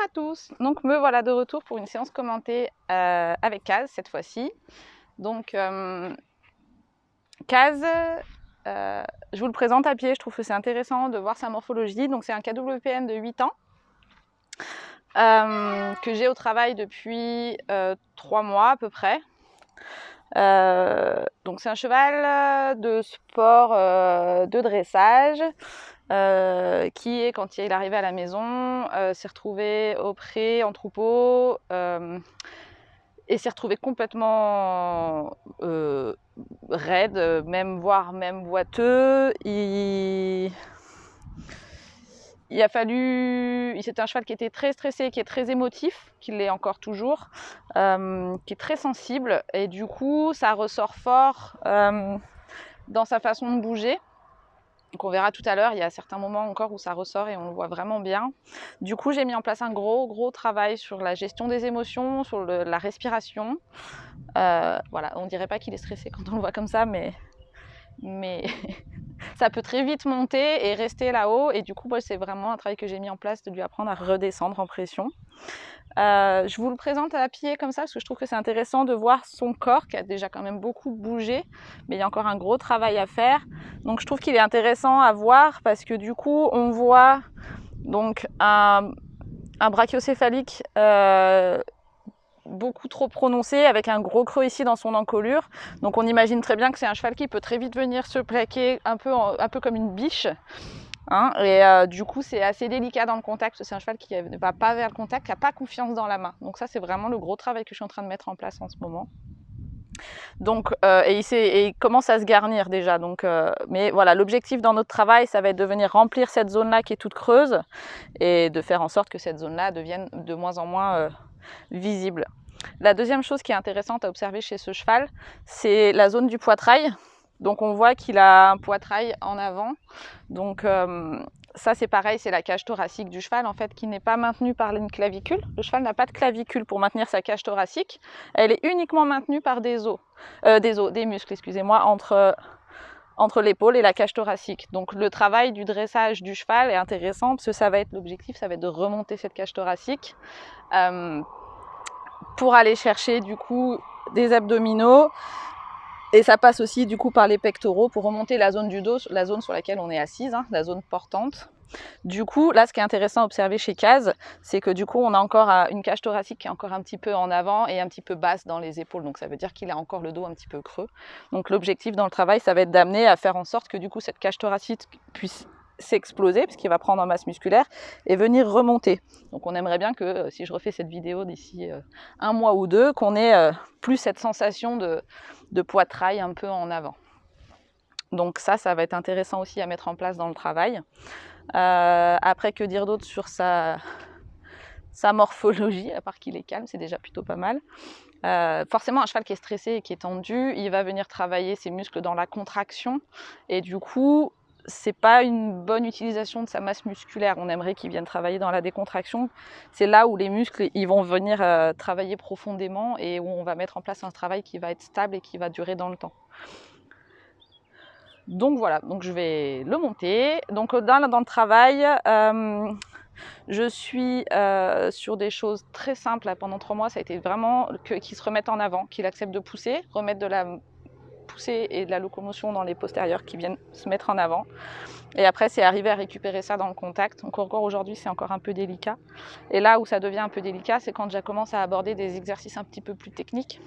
à tous, donc me voilà de retour pour une séance commentée avec Kaz cette fois-ci. Donc Kaz, je vous le présente à pied, je trouve que c'est intéressant de voir sa morphologie. Donc c'est un KWPN de 8 ans que j'ai au travail depuis 3 mois à peu près. Donc c'est un cheval de sport de dressage qui est, quand il est arrivé à la maison, s'est retrouvé au pré en troupeau et s'est retrouvé complètement raide, voire même boiteux. C'était un cheval qui était très stressé, qui est très émotif, qui l'est encore toujours, qui est très sensible, et du coup ça ressort fort dans sa façon de bouger. Donc on verra tout à l'heure, il y a certains moments encore où ça ressort et on le voit vraiment bien. Du coup, j'ai mis en place un gros travail sur la gestion des émotions, sur la respiration. Voilà, on dirait pas qu'il est stressé quand on le voit comme ça, mais ça peut très vite monter et rester là-haut. Et du coup, c'est vraiment un travail que j'ai mis en place de lui apprendre à redescendre en pression. Je vous le présente à pied comme ça parce que je trouve que c'est intéressant de voir son corps qui a déjà quand même beaucoup bougé, mais il y a encore un gros travail à faire. Donc je trouve qu'il est intéressant à voir parce que du coup on voit donc un brachiocéphalique beaucoup trop prononcé avec un gros creux ici dans son encolure. Donc on imagine très bien que c'est un cheval qui peut très vite venir se plaquer un peu comme une biche. Hein, et du coup c'est assez délicat dans le contact, c'est un cheval qui ne va pas vers le contact, qui n'a pas confiance dans la main. Donc ça c'est vraiment le gros travail que je suis en train de mettre en place en ce moment. Donc, il commence à se garnir déjà. Donc, mais voilà, l'objectif dans notre travail, ça va être de venir remplir cette zone-là qui est toute creuse et de faire en sorte que cette zone-là devienne de moins en moins visible. La deuxième chose qui est intéressante à observer chez ce cheval, c'est la zone du poitrail. Donc on voit qu'il a un poitrail en avant. Donc ça c'est pareil, c'est la cage thoracique du cheval en fait qui n'est pas maintenue par une clavicule. Le cheval n'a pas de clavicule pour maintenir sa cage thoracique. Elle est uniquement maintenue par des muscles, excusez-moi, entre l'épaule et la cage thoracique. Donc le travail du dressage du cheval est intéressant parce que ça va être l'objectif, ça va être de remonter cette cage thoracique pour aller chercher du coup des abdominaux. Et ça passe aussi du coup par les pectoraux pour remonter la zone du dos, la zone sur laquelle on est assise, hein, la zone portante. Du coup, là, ce qui est intéressant à observer chez Kaz, c'est que du coup, on a encore une cage thoracique qui est encore un petit peu en avant et un petit peu basse dans les épaules. Donc ça veut dire qu'il a encore le dos un petit peu creux. Donc l'objectif dans le travail, ça va être d'amener à faire en sorte que du coup, cette cage thoracique puisse s'exploser, parce qu'il va prendre en masse musculaire, et venir remonter. Donc on aimerait bien que, si je refais cette vidéo d'ici 1 mois ou 2, qu'on ait plus cette sensation de poitrail un peu en avant. Donc ça va être intéressant aussi à mettre en place dans le travail. Après, que dire d'autre sur sa morphologie, à part qu'il est calme, c'est déjà plutôt pas mal. Forcément, un cheval qui est stressé et qui est tendu, il va venir travailler ses muscles dans la contraction, et du coup, c'est pas une bonne utilisation de sa masse musculaire. On aimerait qu'il vienne travailler dans la décontraction. C'est là où les muscles ils vont venir travailler profondément et où on va mettre en place un travail qui va être stable et qui va durer dans le temps. Donc voilà, donc je vais le monter. Donc dans le travail, je suis sur des choses très simples. Là, pendant 3 mois, ça a été vraiment qu'il se remette en avant, qu'il accepte de pousser, remettre de la poussée et de la locomotion dans les postérieurs qui viennent se mettre en avant. Et après, c'est arriver à récupérer ça dans le contact. Donc encore aujourd'hui, c'est encore un peu délicat. Et là où ça devient un peu délicat, c'est quand je commence à aborder des exercices un petit peu plus techniques,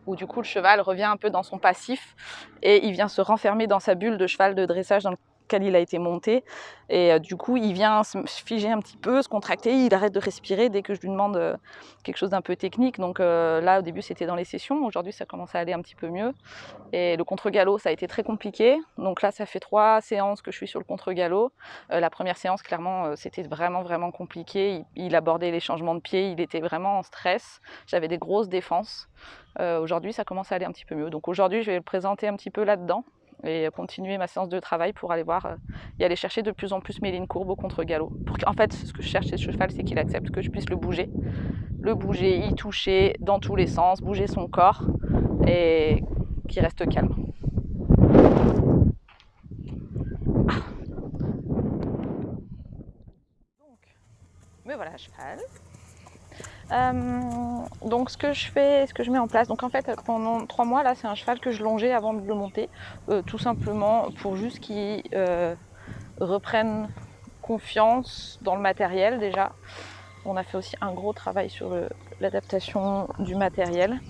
où du coup le cheval revient un peu dans son passif et il vient se renfermer dans sa bulle de cheval de dressage dans lequel il a été monté, et du coup il vient se figer un petit peu, se contracter, il arrête de respirer dès que je lui demande quelque chose d'un peu technique. Donc là au début c'était dans les sessions, aujourd'hui ça commence à aller un petit peu mieux, et le contre-galop ça a été très compliqué. Donc là ça fait 3 séances que je suis sur le contre-galop. La première séance clairement c'était vraiment compliqué, il abordait les changements de pied, il était vraiment en stress, j'avais des grosses défenses. Aujourd'hui ça commence à aller un petit peu mieux, donc aujourd'hui je vais le présenter un petit peu là-dedans et continuer ma séance de travail pour aller voir et aller chercher de plus en plus mes lignes courbes au contre-galop. En fait, ce que je cherche chez ce cheval, c'est qu'il accepte que je puisse le bouger, y toucher dans tous les sens, bouger son corps et qu'il reste calme. Mais voilà, à cheval. Donc ce que je mets en place, donc en fait pendant 3 mois là c'est un cheval que je longeais avant de le monter, tout simplement pour juste qu'il reprenne confiance dans le matériel déjà. On a fait aussi un gros travail sur l'adaptation du matériel.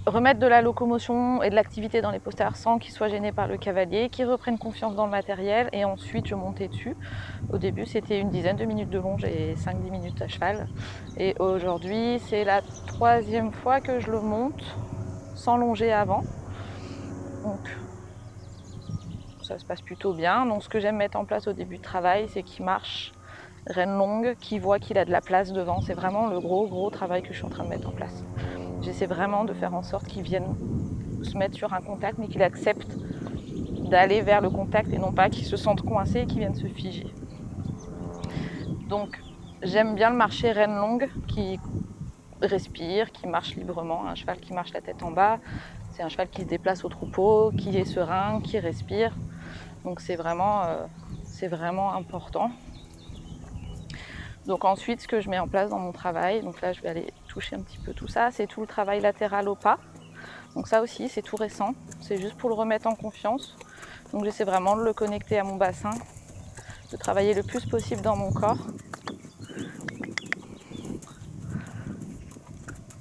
Remettre de la locomotion et de l'activité dans les posters sans qu'ils soient gênés par le cavalier, qu'ils reprennent confiance dans le matériel et ensuite je montais dessus. Au début c'était une dizaine de minutes de longe et 5-10 minutes à cheval. Et aujourd'hui c'est la 3e fois que je le monte sans longer avant. Donc ça se passe plutôt bien. Donc ce que j'aime mettre en place au début de travail c'est qu'il marche rêne longue, qu'il voit qu'il a de la place devant. C'est vraiment le gros travail que je suis en train de mettre en place. J'essaie vraiment de faire en sorte qu'ils viennent se mettre sur un contact, mais qu'il accepte d'aller vers le contact et non pas qu'ils se sentent coincés et qu'ils viennent se figer. Donc j'aime bien le marché rêne longue qui respire, qui marche librement, un cheval qui marche la tête en bas, c'est un cheval qui se déplace au troupeau, qui est serein, qui respire. Donc c'est vraiment important. Donc ensuite ce que je mets en place dans mon travail, donc là je vais aller toucher un petit peu tout ça, c'est tout le travail latéral au pas. Donc ça aussi c'est tout récent, c'est juste pour le remettre en confiance. Donc j'essaie vraiment de le connecter à mon bassin, de travailler le plus possible dans mon corps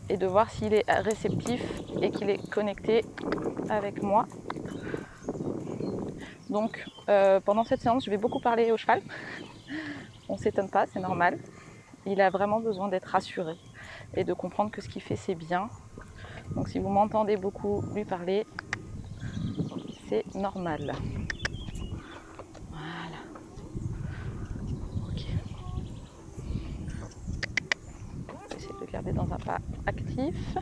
et de voir s'il est réceptif et qu'il est connecté avec moi. Donc pendant cette séance je vais beaucoup parler au cheval, on ne s'étonne pas, c'est normal. Il a vraiment besoin d'être rassuré et de comprendre que ce qu'il fait c'est bien. Donc si vous m'entendez beaucoup lui parler, c'est normal. Voilà. Ok. On va essayer de le garder dans un pas actif.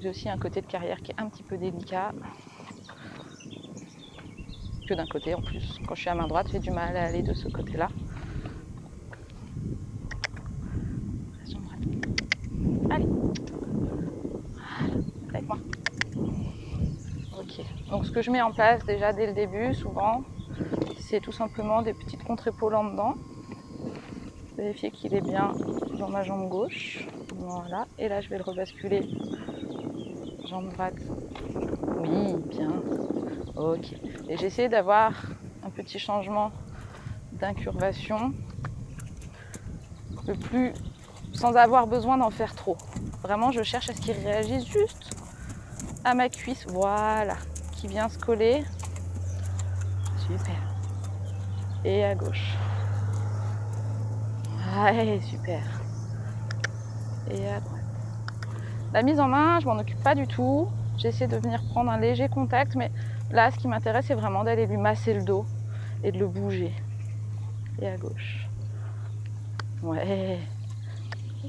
J'ai aussi un côté de carrière qui est un petit peu délicat. Que d'un côté en plus. Quand je suis à main droite, j'ai du mal à aller de ce côté-là. Allez. Voilà. Avec moi. Ok. Donc ce que je mets en place déjà dès le début, souvent, c'est tout simplement des petites contre-épaules en dedans. Vérifier qu'il est bien dans ma jambe gauche. Voilà. Et là, je vais le rebasculer. Jambe droite. Oui, bien. Ok. Et j'essaie d'avoir un petit changement d'incurvation le plus sans avoir besoin d'en faire trop. Vraiment, je cherche à ce qu'il réagisse juste à ma cuisse. Voilà. Qui vient se coller. Super. Et à gauche. Ouais, super. Et à droite. La mise en main, je m'en occupe pas du tout. J'essaie de venir prendre un léger contact, mais là, ce qui m'intéresse, c'est vraiment d'aller lui masser le dos et de le bouger. Et à gauche. Ouais.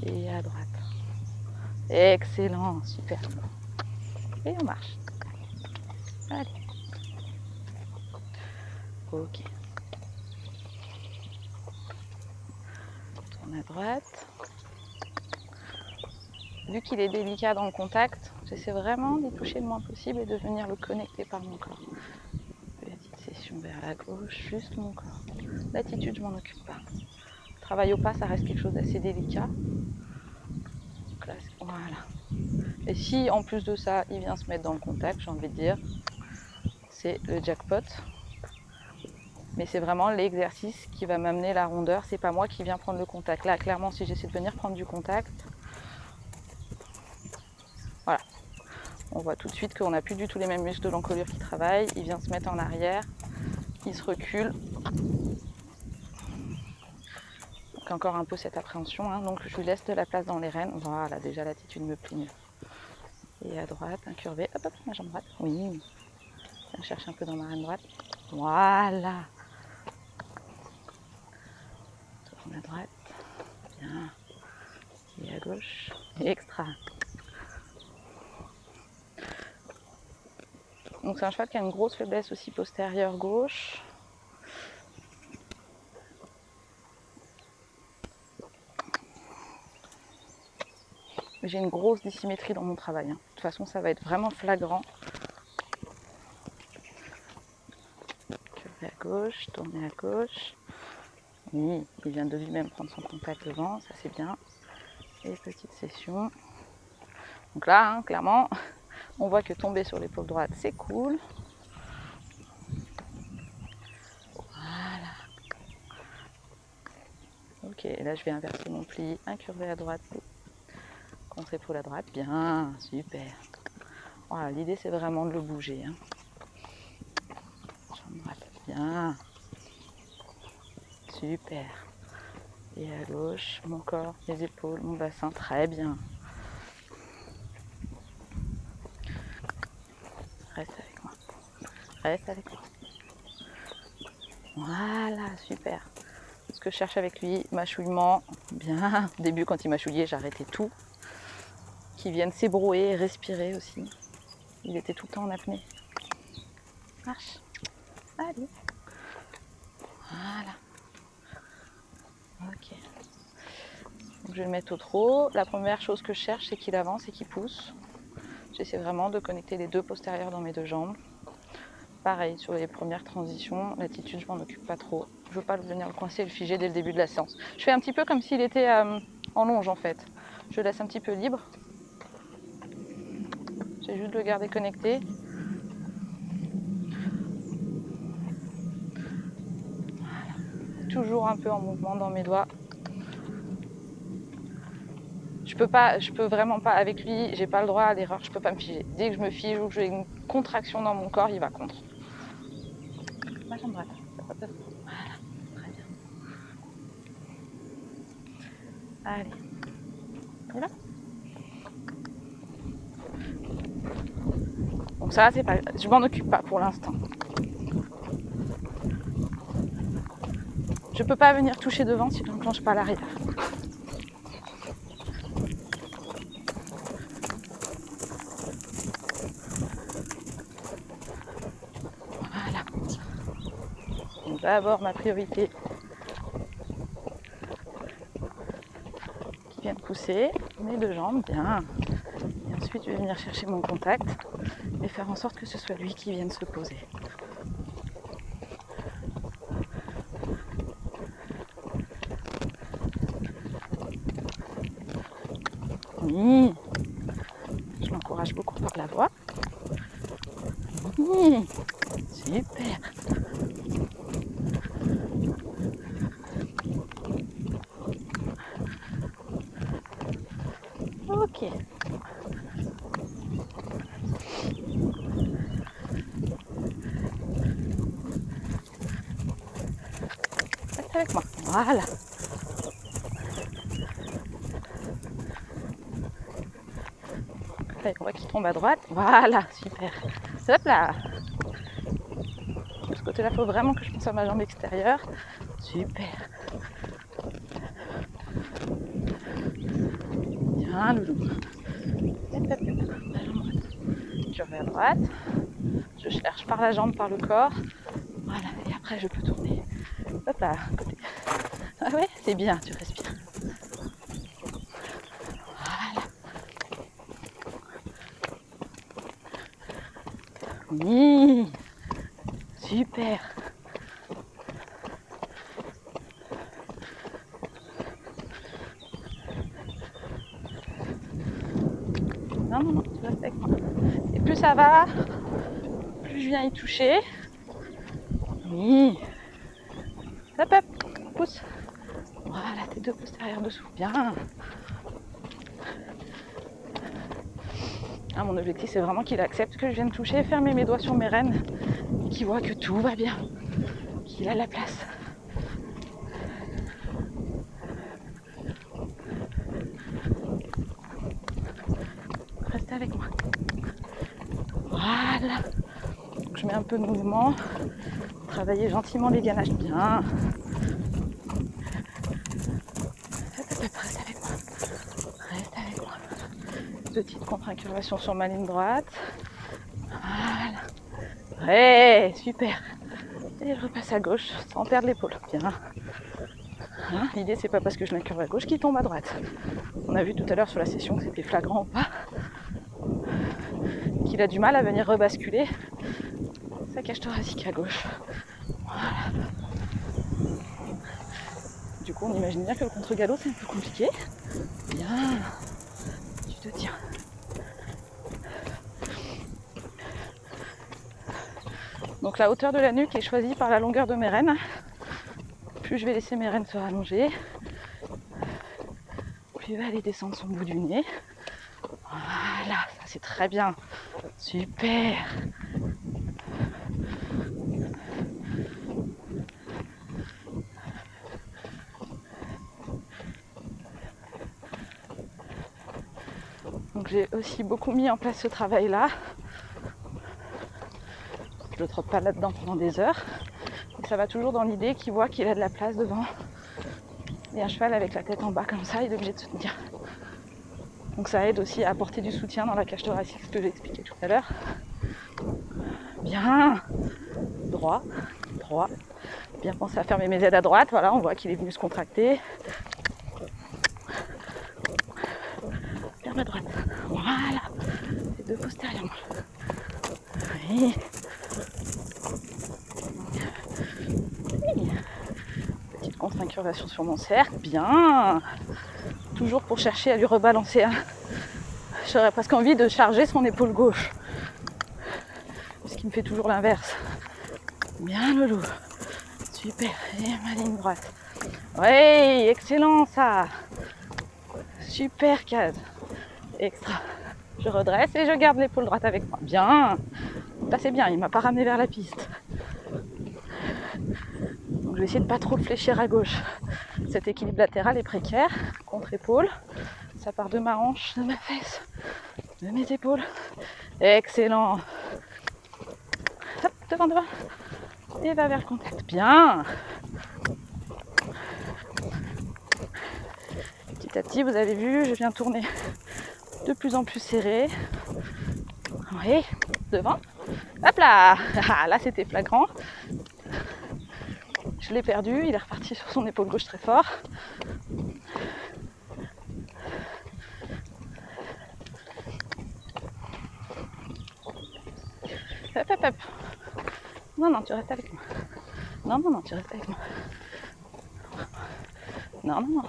Et à droite. Excellent, super. Et on marche. Allez. Ok. Tourne à droite. Vu qu'il est délicat dans le contact, j'essaie vraiment d'y toucher le moins possible et de venir le connecter par mon corps. Petite session vers la gauche, juste mon corps. L'attitude, je m'en occupe pas. Le travail au pas, ça reste quelque chose d'assez délicat. Donc là, voilà. Et si en plus de ça, il vient se mettre dans le contact, j'ai envie de dire, c'est le jackpot. Mais c'est vraiment l'exercice qui va m'amener la rondeur, c'est pas moi qui viens prendre le contact. Là, clairement, si j'essaie de venir prendre du contact, voilà. On voit tout de suite qu'on n'a plus du tout les mêmes muscles de l'encolure qui travaillent. Il vient se mettre en arrière, il se recule. Donc encore un peu cette appréhension, hein. Donc je lui laisse de la place dans les rênes. Voilà, déjà l'attitude me plie mieux. Et à droite, incurvé. Hop, hop, ma jambe droite. Oui. Je cherche un peu dans ma reine droite. Voilà. Tourne à droite. Bien. Et à gauche. Extra. Donc c'est un cheval qui a une grosse faiblesse aussi postérieure gauche. J'ai une grosse dissymétrie dans mon travail. De toute façon, ça va être vraiment flagrant. gauche, tourner à gauche. Oui, il vient de lui-même prendre son contact devant, ça c'est bien. Et petite session. Donc là, hein, clairement, on voit que tomber sur l'épaule droite, c'est cool. Voilà. Ok, là je vais inverser mon pli, incurver à droite, contre-épaule à droite. Bien, super. Voilà, l'idée c'est vraiment de le bouger. Hein. Jambe droite, bien. Super. Et à gauche, mon corps, les épaules, mon bassin, très bien. Reste avec moi. Reste avec moi. Voilà, super. Ce que je cherche avec lui, mâchouillement, bien. Au début, quand il mâchouillait, j'arrêtais tout. Qu'il vienne s'ébrouer, respirer aussi. Il était tout le temps en apnée. Marche. Allez. Voilà. Ok. Donc je vais le mettre au trot. La première chose que je cherche, c'est qu'il avance et qu'il pousse. J'essaie vraiment de connecter les deux postérieurs dans mes deux jambes. Pareil, sur les premières transitions, l'attitude, je m'en occupe pas trop. Je veux pas venir le coincer et le figer dès le début de la séance. Je fais un petit peu comme s'il était en longe en fait. Je le laisse un petit peu libre. J'ai juste de le garder connecté. Voilà. Toujours un peu en mouvement dans mes doigts. Je peux vraiment pas, avec lui, j'ai pas le droit à l'erreur, je peux pas me figer. Dès que je me fige ou que j'ai une contraction dans mon corps, il va contre. Ma jambe droite. Voilà, très bien. Allez. Et là. Donc ça, c'est pas, je m'en occupe pas pour l'instant. Je peux pas venir toucher devant si je n'enclenche pas l'arrière. Voilà. Donc d'abord ma priorité qui vient de pousser mes deux jambes, bien. Et ensuite je vais venir chercher mon contact et faire en sorte que ce soit lui qui vienne se poser. Oui. Je l'encourage beaucoup par la voix. Oui. Super. Ok. Reste avec moi. Voilà. Allez, on voit qu'il tombe à droite. Voilà, super. Hop là. De ce côté-là, il faut vraiment que je pense à ma jambe extérieure. Super. Bien, loulou. Je reviens à droite. Je cherche par la jambe, par le corps. Voilà, et après je peux tourner. Hop là, côté. Ah ouais, c'est bien, tu respires. Voilà. Oui. Super. Non, non, non, tu restes avec moi. Et plus ça va, plus je viens y toucher. Oui. Hop, hop, pousse. Voilà, tes deux postérieurs dessous. Bien. Ah, mon objectif, c'est vraiment qu'il accepte que je vienne toucher, fermer mes doigts sur mes rênes, et qu'il voit que tout va bien, qu'il a la place. Restez avec moi. Voilà. Donc, je mets un peu de mouvement. Travailler gentiment les ganaches. Bien. Reste avec moi. Reste avec moi. Petite contre-incurvation sur ma ligne droite. Voilà. Ouais, super. Et je repasse à gauche sans perdre l'épaule. Bien. Hein, l'idée, c'est pas parce que je l'incurve à gauche qu'il tombe à droite. On a vu tout à l'heure sur la session que c'était flagrant ou pas. Qu'il a du mal à venir rebasculer sa cage thoracique à gauche. Voilà. coup, on imagine bien que le contre-galop, c'est un peu compliqué. Bien, tu te tiens. Donc la hauteur de la nuque est choisie par la longueur de mes rênes. Plus je vais laisser mes rênes se rallonger, plus il va aller descendre son bout du nez. Voilà, ça c'est très bien. Super. Donc j'ai aussi beaucoup mis en place ce travail-là. Je ne trotte pas là-dedans pendant des heures. Et ça va toujours dans l'idée qu'il voit qu'il a de la place devant. Et un cheval avec la tête en bas comme ça, il est obligé de se tenir. Donc ça aide aussi à apporter du soutien dans la cage thoracique, ce que j'ai expliqué tout à l'heure. Bien. Droit, droit. Bien penser à fermer mes ailes à droite. Voilà, on voit qu'il est venu se contracter. Ferme à droite. Voilà. Les deux postérieurement. Oui. Oui. Petite contre-incurvation sur mon cercle. Bien. Toujours pour chercher à lui rebalancer. J'aurais presque envie de charger son épaule gauche. Ce qui me fait toujours l'inverse. Bien le loup. Super. Et ma ligne droite. Oui, excellent ça. Super case. Extra. Je redresse et je garde l'épaule droite avec moi. Bien. Là c'est bien, il m'a pas ramené vers la piste. Donc je vais essayer de pas trop le fléchir à gauche. Cet équilibre latéral est précaire. Contre-épaule. Ça part de ma hanche, de ma fesse, de mes épaules. Excellent. Hop, devant, devant. Et va vers le contact. Bien. Petit à petit, vous avez vu, je viens tourner de plus en plus serré. Oui, devant. Hop là. Ah, là, c'était flagrant. Je l'ai perdu. Il est reparti sur son épaule gauche très fort. Hop, hop, hop. Non, non, tu restes avec moi. Non, non, non, tu restes avec moi. Non, non, non.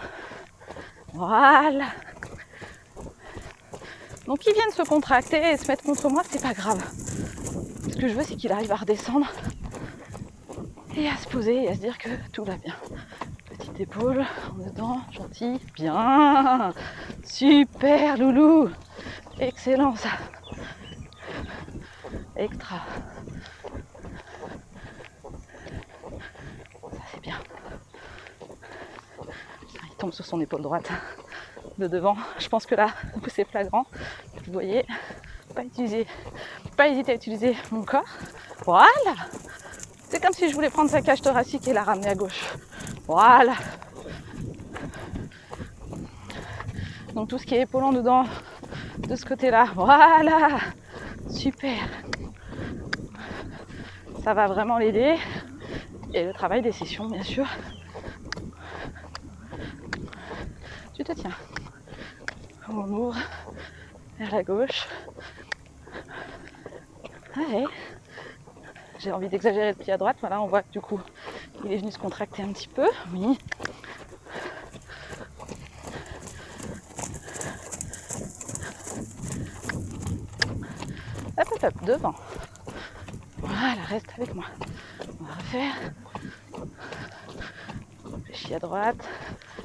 Voilà. Donc il vient de se contracter et se mettre contre moi, c'est pas grave. Ce que je veux, c'est qu'il arrive à redescendre et à se poser et à se dire que tout va bien. Petite épaule, en dedans, gentil, bien. Super, loulou. Excellent ça. Extra. Ça c'est bien. Il tombe sur son épaule droite de devant. Je pense que là, c'est flagrant. Vous voyez, pas hésiter à utiliser mon corps. Voilà. C'est comme si je voulais prendre sa cage thoracique et la ramener à gauche. Voilà. Donc tout ce qui est épaulant dedans, de ce côté-là. Voilà. Super. Ça va vraiment l'aider. Et le travail des sessions, bien sûr. Tu te tiens. On ouvre vers la gauche. Allez. J'ai envie d'exagérer le pied à droite. Voilà, on voit que du coup, il est venu se contracter un petit peu. Oui. Hop, hop, hop, devant. Voilà, reste avec moi. On va refaire. Réfléchis à droite.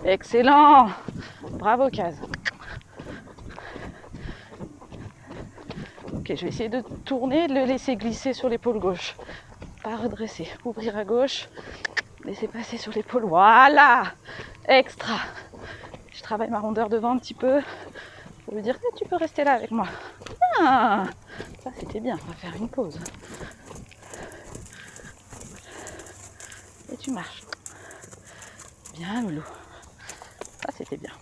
Excellent. Bravo, Case. Ok, je vais essayer de tourner, de le laisser glisser sur l'épaule gauche. Pas redresser. Ouvrir à gauche. Laisser passer sur l'épaule. Voilà. Extra. Je travaille ma rondeur devant un petit peu. Pour lui dire que tu peux rester là avec moi. Ah, ça c'était bien. On va faire une pause. Et tu marches. Bien, loulou. Ça c'était bien.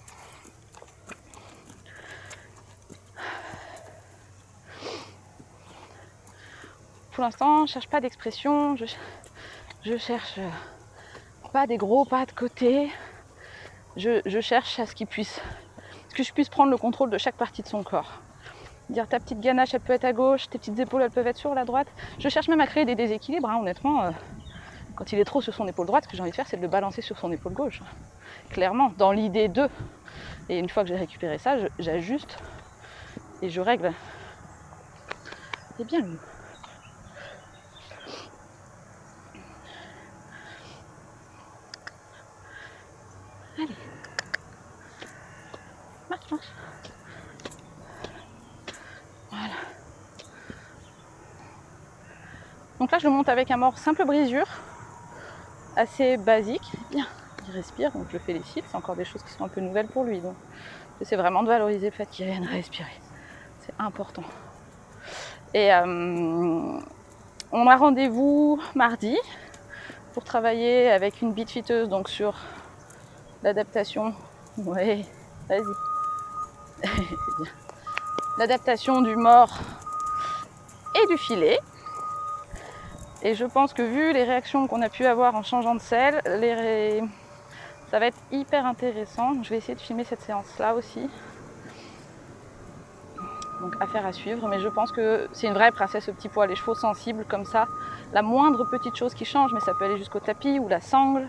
Pour l'instant, je cherche pas d'expression. Je cherche pas des gros pas de côté. Je cherche à ce que je puisse prendre le contrôle de chaque partie de son corps. Dire ta petite ganache, elle peut être à gauche, tes petites épaules, elles peuvent être sur la droite. Je cherche même à créer des déséquilibres, hein, honnêtement. Quand il est trop sur son épaule droite, ce que j'ai envie de faire, c'est de le balancer sur son épaule gauche. clairement, dans l'idée d'eux. Et une fois que j'ai récupéré ça, j'ajuste et je règle. C'est bien lui. Allez. Marche, marche. Voilà. Donc là, je monte avec un mort simple brisure, assez basique. Bien, il respire, donc je félicite. C'est encore des choses qui sont un peu nouvelles pour lui. Donc j'essaie vraiment de valoriser le fait qu'il vienne respirer. C'est important. Et on a rendez-vous mardi pour travailler avec une beat fitteuse, donc sur l'adaptation. Ouais, vas-y. C'est bien. L'adaptation du mort et du filet. Et je pense que vu les réactions qu'on a pu avoir en changeant de selle, ça va être hyper intéressant. Je vais essayer de filmer cette séance-là aussi. Donc affaire à suivre, mais je pense que c'est une vraie princesse au petit pois. Les chevaux sensibles comme ça, la moindre petite chose qui change, mais ça peut aller jusqu'au tapis ou la sangle,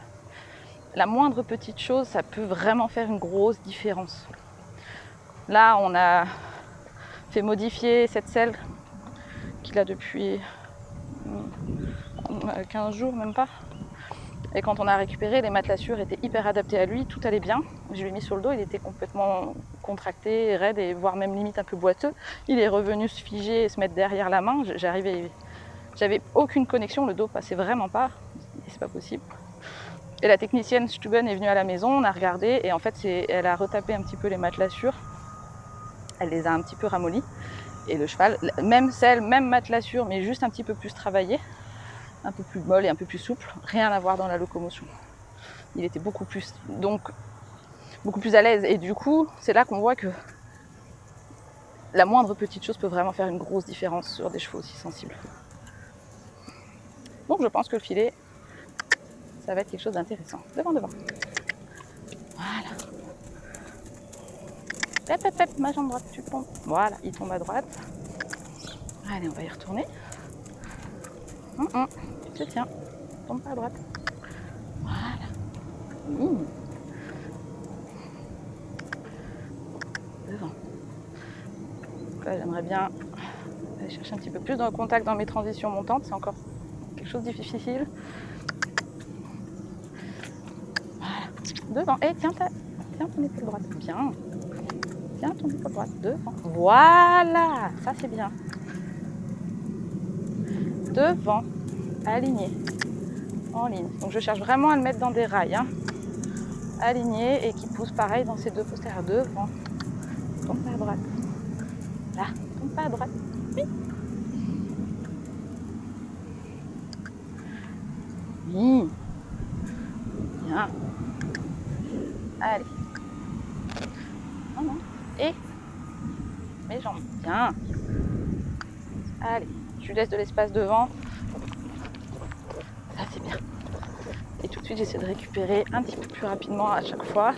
la moindre petite chose, ça peut vraiment faire une grosse différence. Là, on a fait modifier cette selle qu'il a depuis 15 jours, même pas. Et quand on a récupéré, les matelassures étaient hyper adaptées à lui, tout allait bien. Je l'ai mis sur le dos, il était complètement contracté, raide et voire même limite un peu boiteux. Il est revenu se figer et se mettre derrière la main. J'avais aucune connexion, le dos passait vraiment pas. Et c'est pas possible. Et la technicienne Stuben est venue à la maison, on a regardé et en fait elle a retapé un petit peu les matelassures. Elle les a un petit peu ramollies. Et le cheval, même selle, même matelassure, mais juste un petit peu plus travaillé, un peu plus molle et un peu plus souple, rien à voir dans la locomotion. Il était beaucoup plus à l'aise. Et du coup, c'est là qu'on voit que la moindre petite chose peut vraiment faire une grosse différence sur des chevaux aussi sensibles. Donc je pense que le filet, ça va être quelque chose d'intéressant. Devant. Voilà. Pep, ma jambe droite, tu tombes. Voilà, il tombe à droite. Allez, on va y retourner. Tu te tiens, tombe pas à droite. Voilà. Devant. Donc là, j'aimerais bien aller chercher un petit peu plus de contact dans mes transitions montantes. C'est encore quelque chose de difficile. Voilà. Devant. Et tiens ton épaule droite. Bien. Tiens ton épaule droite. Devant. Voilà. Ça, c'est bien. Devant. Aligné. En ligne. Donc je cherche vraiment à le mettre dans des rails. Aligné et qui pousse pareil dans ces deux postérieurs. Devant. Tombe pas à droite. Là. Tombe pas à droite. Oui. Oui. Bien. Allez. Non. Et mes jambes. Bien. Allez. Je laisse de l'espace devant. Ça, c'est bien. Et tout de suite, j'essaie de récupérer un petit peu plus rapidement à chaque fois.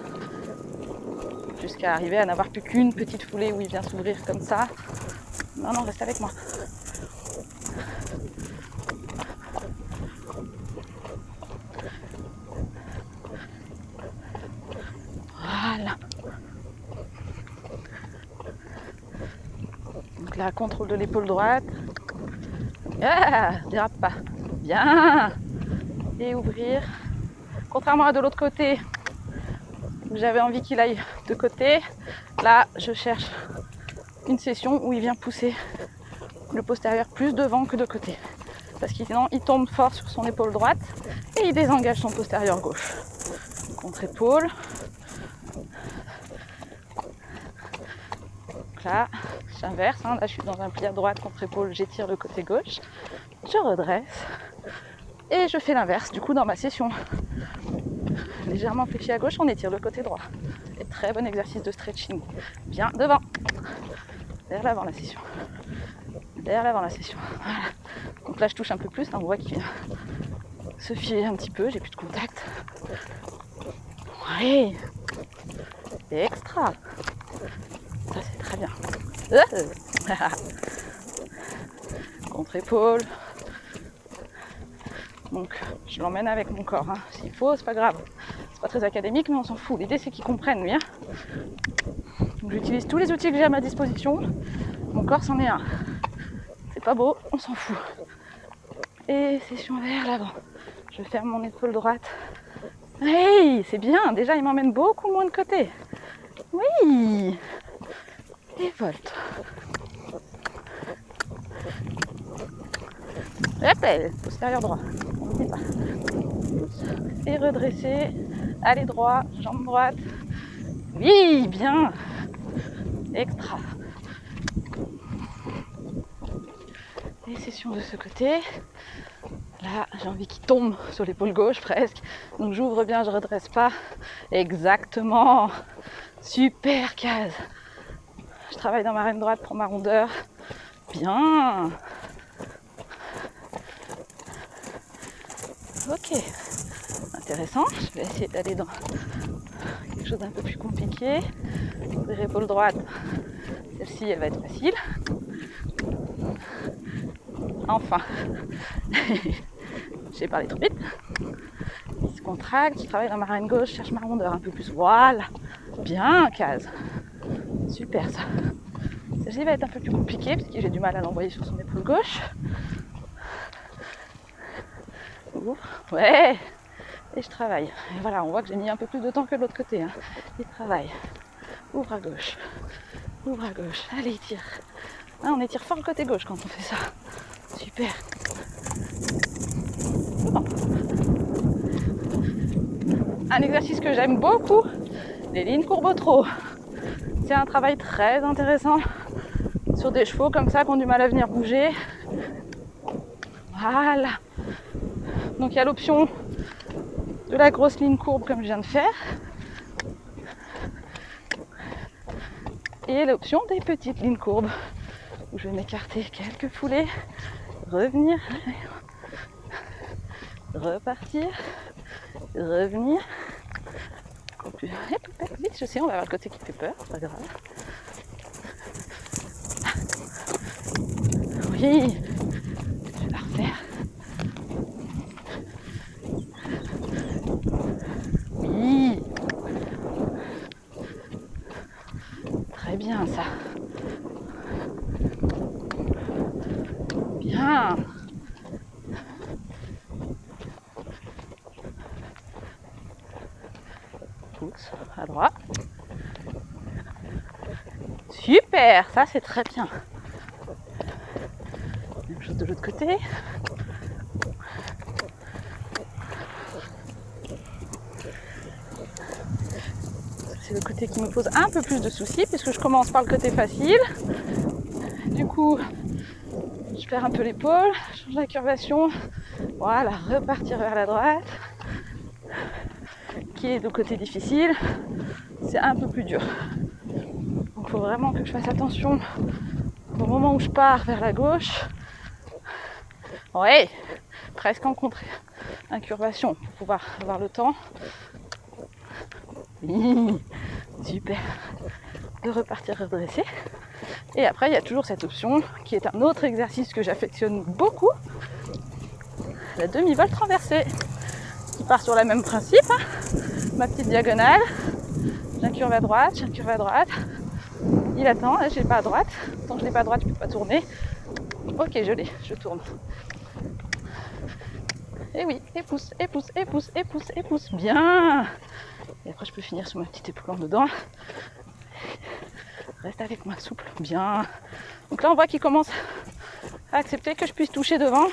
Jusqu'à arriver à n'avoir plus qu'une petite foulée où il vient s'ouvrir comme ça. Non, reste avec moi. Voilà. Donc là, contrôle de l'épaule droite. Ah, dérape pas. Bien. Et ouvrir. Contrairement à de l'autre côté, où j'avais envie qu'il aille de côté, là, je cherche une session où il vient pousser le postérieur plus devant que de côté. Parce que sinon, il tombe fort sur son épaule droite et il désengage son postérieur gauche. Contre-épaule. Donc là, j'inverse. Là, je suis dans un pli à droite, contre-épaule, j'étire le côté gauche. Je redresse. Et je fais l'inverse. Du coup, dans ma session légèrement fléchie à gauche, on étire le côté droit. Et très bon exercice de stretching. Bien, devant. Vers l'avant la session. Vers l'avant la session. Voilà. Donc là, je touche un peu plus. Là, on voit qu'il vient se filer un petit peu. J'ai plus de contact. Oui. Extra. Ça, c'est très bien. Contre-épaule. Donc, je l'emmène avec mon corps. S'il faut, c'est pas grave. C'est pas très académique, mais on s'en fout. L'idée, c'est qu'il comprenne, lui. Hein. Donc, j'utilise tous les outils que j'ai à ma disposition. Mon corps, c'en est un. C'est pas beau, on s'en fout. Et session vers l'avant. Je ferme mon épaule droite. Hey, c'est bien. Déjà, il m'emmène beaucoup moins de côté. Oui. Et volte. Rappel, postérieur droit. On n'oublie pas. Et redresser. Allez droit, jambe droite. Oui, bien. Extra. Et session de ce côté. Là, j'ai envie qu'il tombe sur l'épaule gauche presque. Donc j'ouvre bien, je redresse pas. Exactement. Super case. Je travaille dans ma reine droite pour ma rondeur. Bien. Ok. Intéressant. Je vais essayer d'aller dans quelque chose d'un peu plus compliqué. Ouvrir épaule droite. Celle-ci, elle va être facile. Enfin. J'ai parlé trop vite. Il se contracte, je travaille dans ma reine gauche, je cherche ma rondeur un peu plus. Voilà. Bien, case. Super ça. Celle-ci va être un peu plus compliquée parce que j'ai du mal à l'envoyer sur son épaule gauche. Ouvre. Ouais. Et je travaille. Et voilà, on voit que j'ai mis un peu plus de temps que de l'autre côté. Hein. Il travaille. Ouvre à gauche. Ouvre à gauche. Allez, tire. Ah, on étire fort le côté gauche quand on fait ça. Super. Bon. Un exercice que j'aime beaucoup, les lignes courbes au trot. C'est un travail très intéressant sur des chevaux comme ça qui ont du mal à venir bouger. Voilà. Donc il y a l'option de la grosse ligne courbe comme je viens de faire. Et l'option des petites lignes courbes où je vais m'écarter quelques foulées, revenir, repartir, revenir. Vite, je sais, on va avoir le côté qui fait peur, c'est pas grave. Oui, je vais la refaire. Oui, très bien ça. Bien. Pouce à droite. Super, ça c'est très bien. Même chose de l'autre côté. C'est le côté qui me pose un peu plus de soucis puisque je commence par le côté facile. Du coup, je perds un peu l'épaule, je change la curvation. Voilà, repartir vers la droite. Qui est le côté difficile, c'est un peu plus dur. Donc il faut vraiment que je fasse attention au moment où je pars vers la gauche. Ouais, presque en contre-incurvation pour pouvoir avoir le temps. Oui, super. De repartir redresser. Et après, il y a toujours cette option qui est un autre exercice que j'affectionne beaucoup. La demi-volte renversée. Qui part sur le même principe. Hein. Ma petite diagonale. J'incurve à droite, j'incurve à droite. Il attend, je l'ai pas à droite. Tant que je l'ai pas à droite, je peux pas tourner. Ok, je l'ai, je tourne. Et oui, et pousse, et pousse, et pousse, et pousse, et pousse. Bien. Et après, je peux finir sur ma petite épaule en dedans. Reste avec moi, souple. Bien. Donc là, on voit qu'il commence à accepter que je puisse toucher devant.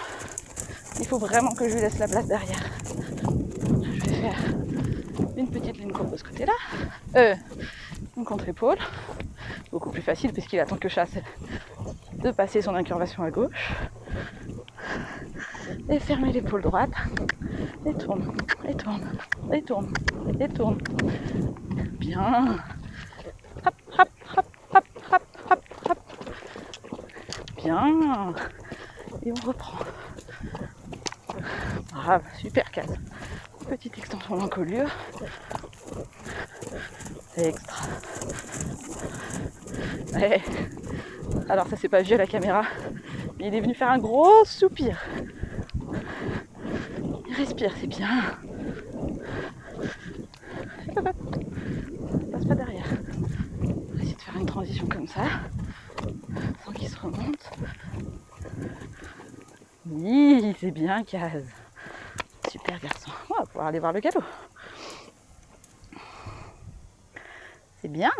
Il faut vraiment que je lui laisse la place derrière. Je vais faire une petite ligne courbe de ce côté-là. Une contre-épaule. Beaucoup plus facile puisqu'il attend que je fasse de passer son incurvation à gauche. Et fermer l'épaule droite. Et tourne, et tourne, et tourne, et tourne. Bien. Hop, hop, hop, hop, hop, hop, hop. Bien. Et on reprend. Bravo, super case. Petite extension d'encolure. Extra. Ouais. Alors ça c'est pas vu à la caméra. Il est venu faire un gros soupir. Il respire, c'est bien. passe pas derrière. On va essayer de faire une transition comme ça, sans qu'il se remonte. Oui, c'est bien, Kaz. Super garçon. On va pouvoir aller voir le cadeau. C'est bien.